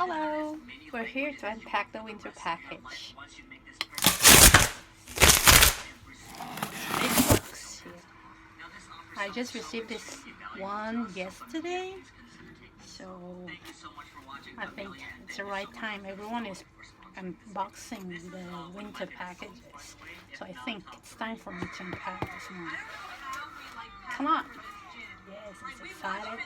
Hello, we're here to unpack the winter package. Big box here. I just received this one yesterday, so I think it's the right time. Everyone is unboxing the winter packages, so I think it's time for me to unpack this one. Come on. Yes, I'm excited.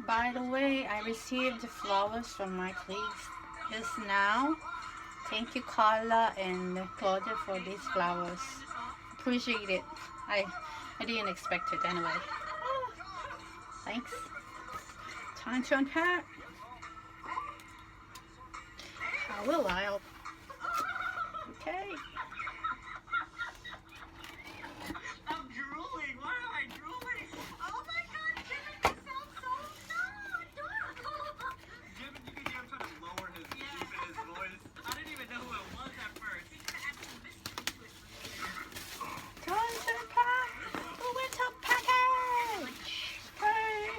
By the way, I received the flowers from my colleagues just now. Thank you, Carla and Claudia, for these flowers. Appreciate it. I didn't expect it anyway. Thanks. Time to unpack. How will I? Okay. I'm drooling. Why am I drooling? Oh my god, Jimmy, this sounds so adorable. Jimmy, you can hear him trying to lower his deep in his voice. I didn't even know who it was at first. Time to unpack the winter package. Okay.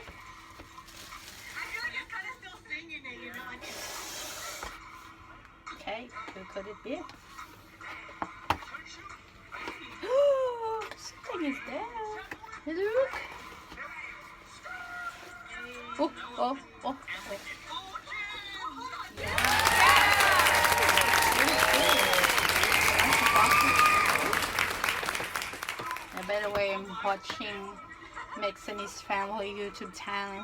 I feel like it's kind of still singing it, you know? Okay, who could it be? Something is there. Look. Oh. By the way, I'm watching Mix and his family YouTube channel.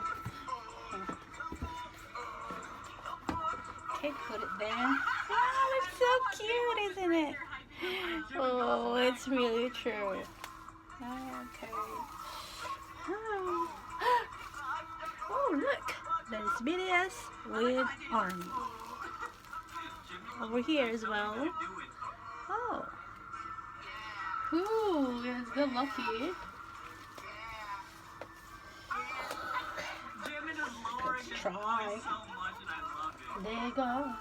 Okay, put it there. Oh, it's so cute, isn't it? Oh, it's really true. Okay. Oh, look. There's BTS with ARMY. Over here as well. Oh. Ooh, it's good lucky. Let's try. There you go.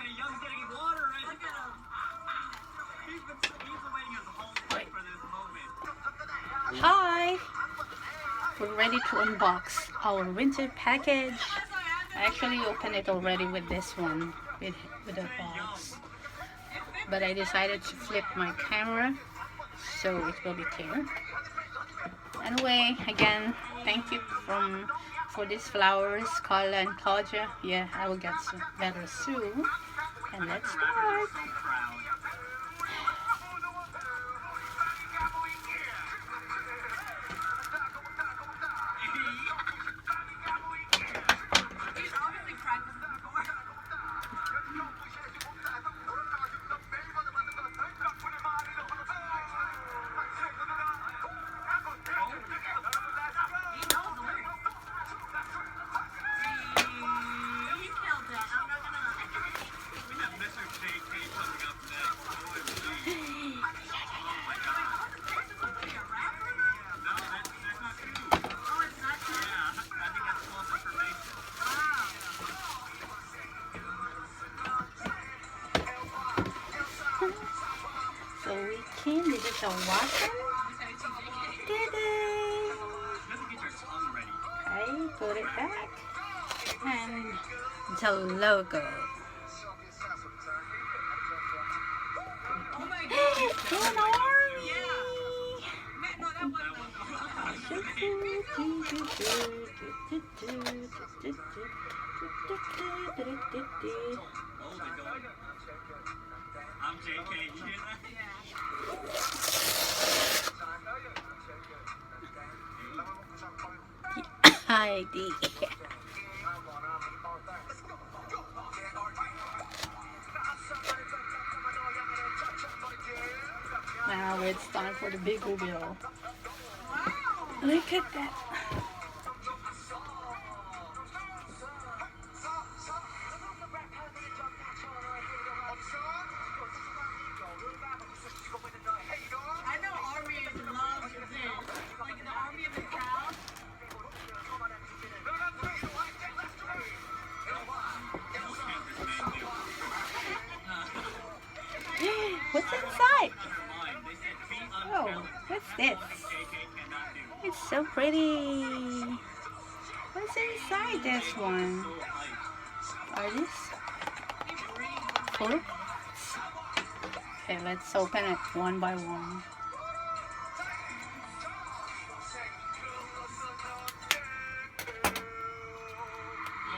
Young's getting water right. Look at him. He's been waiting his whole life for this moment. Hi! We're ready to unbox our winter package. I actually opened it already with this one, with a box. But I decided to flip my camera so it will be clear. Anyway, again, thank you for these flowers, Carla and Claudia. Yeah, I will get some better soon. And let's start. So we can, this is a water. Okay, put it back. And the logo. An army! I'm JK, you hear that? ID. Now Now it's time for the big reveal. Wow. Look at that. I know Army loves this. Like the Army of the crowd. What's inside? Oh, what's this? It's so pretty. What's inside this one? Are these fruits? Okay, let's open it one by one. Oh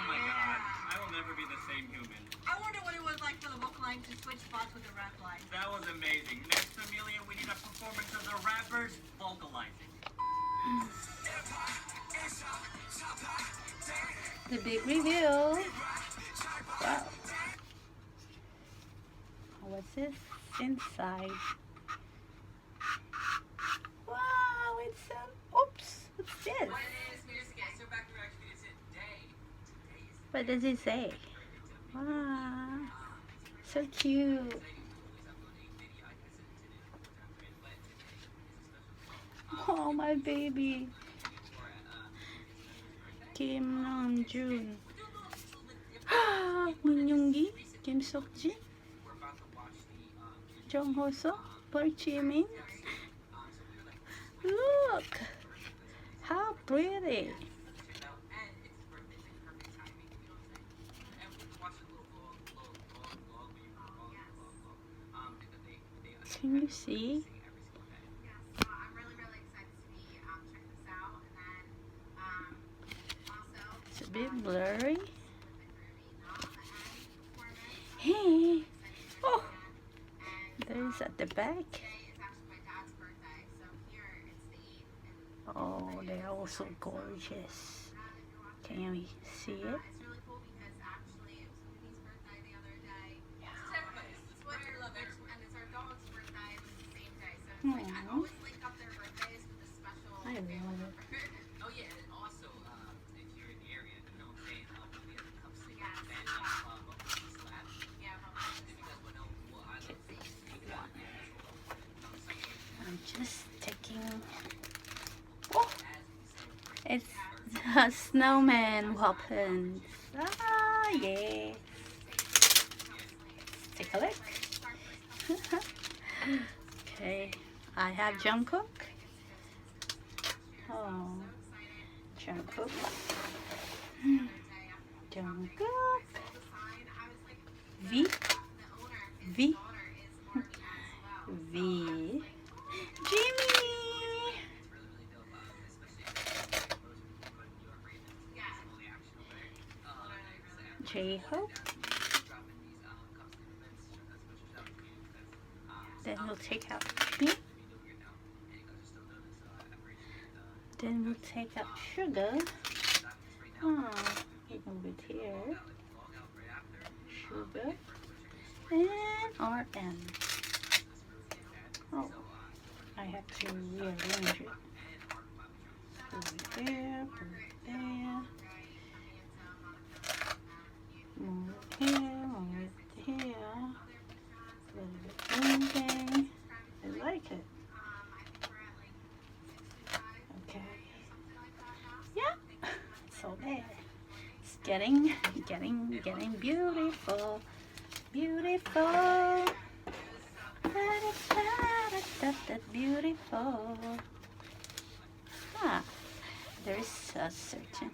my god, I will never be the same human. I wonder what it was like for the vocal line to switch spots with the rap line. That was amazing. Next, Amelia, we need a performance of the rappers vocalizing. The big reveal. Wow. What's this inside? Wow, it's oops, what's this? What does it say? Wow, so cute. Oh, my baby. Kim Namjoon. Moon Yoongi, Kim Seokjin, Jung Hoseok, Park Ji-min. Look, how pretty. Can you see? It's a bit blurry. Hey, oh, there's at the back. Oh, they're also gorgeous. Can we see it? Aww. I love it. Oh yeah, and also if you're in the area, you know what I'm saying? We'll be at the Cup City and Slab. If you guys want to know what I love, I'm just taking. Oh, it's a snowman weapons. Ah, yeah. Let's take a look. Okay, I have Jungkook. Oh, Jungkook. Jungkook. V. V. V. Jimmy. J-Hope. Then we'll take out Jimmy. Then we'll take out Sugar. Oh, we move it here. Sugar. And RM. Oh, I have to rearrange it. Put it there, put it there. Move it here, move it here. A little bit moving. I like it. Okay. Yeah. So there. It's getting beautiful. Beautiful. Beautiful. Ah, there's a certain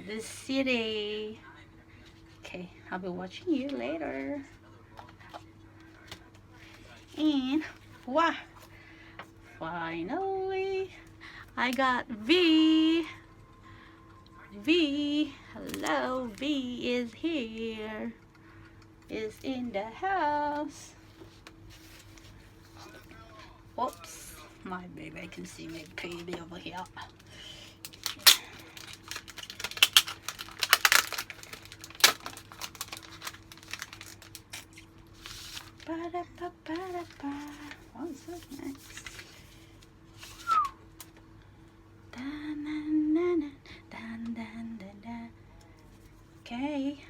this city. Okay, I'll be watching you later. And wow, finally I got V. Hello, V is here. Is in the house. Oops, my baby, I can see my baby over here. Ba-da-ba-ba-da-ba. Oh, so nice. Dun, dun, dun, dun, dun, dun, dun. Okay,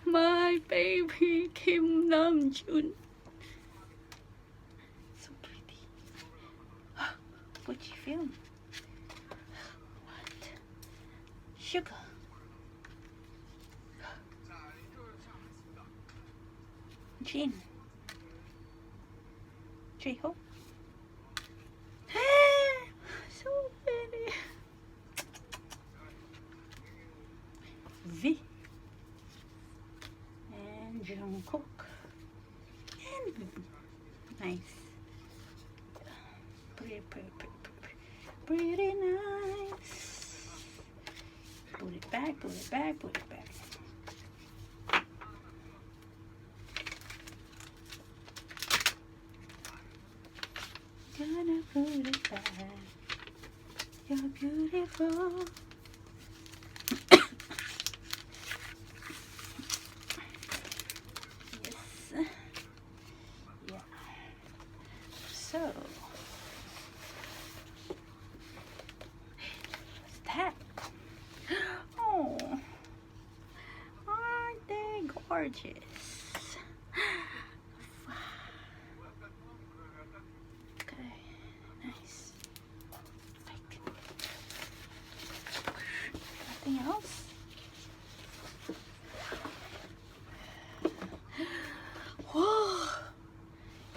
my baby Kim Namjoon. So pretty. Fujifilm. What? Sugar. Jin. J-Hope. So pretty. V. And Jungkook. And nice. Pretty nice. Put it back, put it back, put it back. Gonna put it back. You're beautiful. Yes. Yeah. So, what's that? Oh, aren't they gorgeous? Okay, nice. Nothing else? Whoa!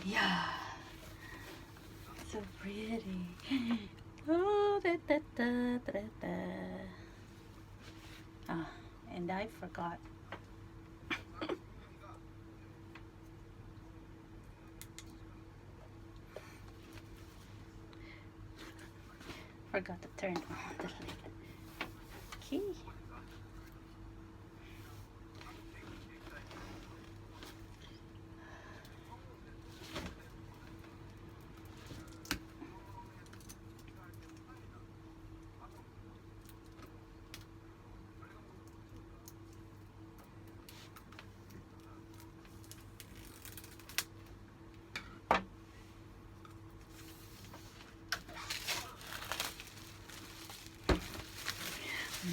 Yeah, so pretty. Oh, da, da, da, da, da. Ah, and I forgot. Forgot to turn on the light. Okay.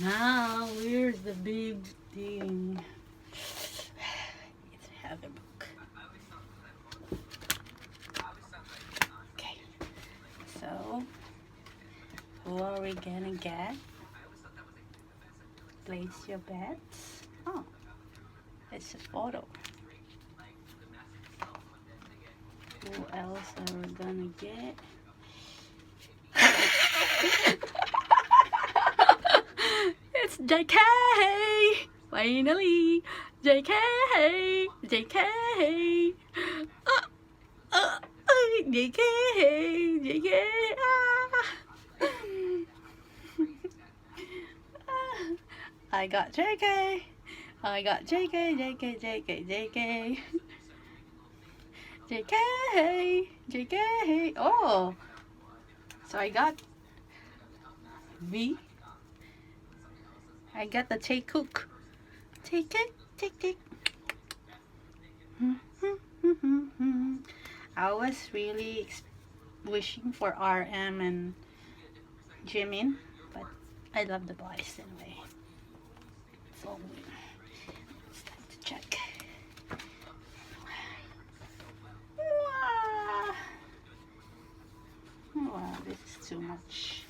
Now, where's the big thing? Let's have a book. Okay, so who are we gonna get? Place your bets. Oh, it's a photo. Who else are we gonna get? It's JK! Finally! JK! JK! JK! JK! Ah! I got JK! I got JK, JK, JK, JK. JK! JK! Oh! So I got V. I got the Take Cook. Take it, take it. I was really wishing for RM and Jimin, but I love the boys anyway. So it's time to check. Wow, wow, this is too much.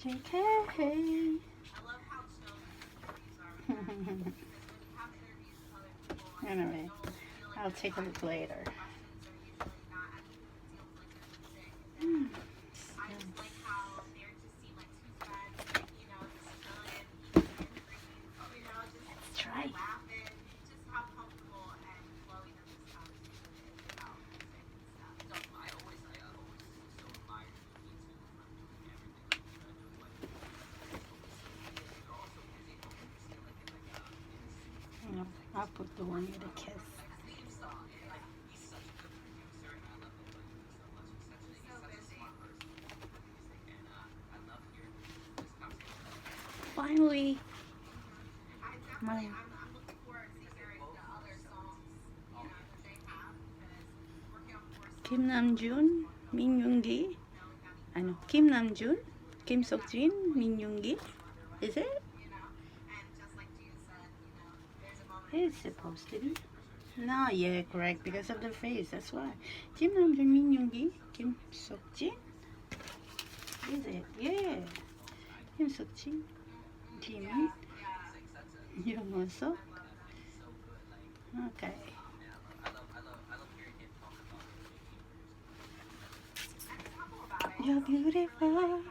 JK. Anyway, I'll take a look later. Let's try. I'll put the one with a kiss. finally. My Kim Namjoon, Min Yoongi. I know Kim Namjoon, Kim Seokjin, Min Yoongi. Is it? It's supposed to be. No, yeah, correct. Because of the face, that's why. Kim Namjoon, Min Yoongi, Kim Seokjin. Is it? Yeah. Kim Seokjin, Jimin, Young Suk. Okay. You're beautiful.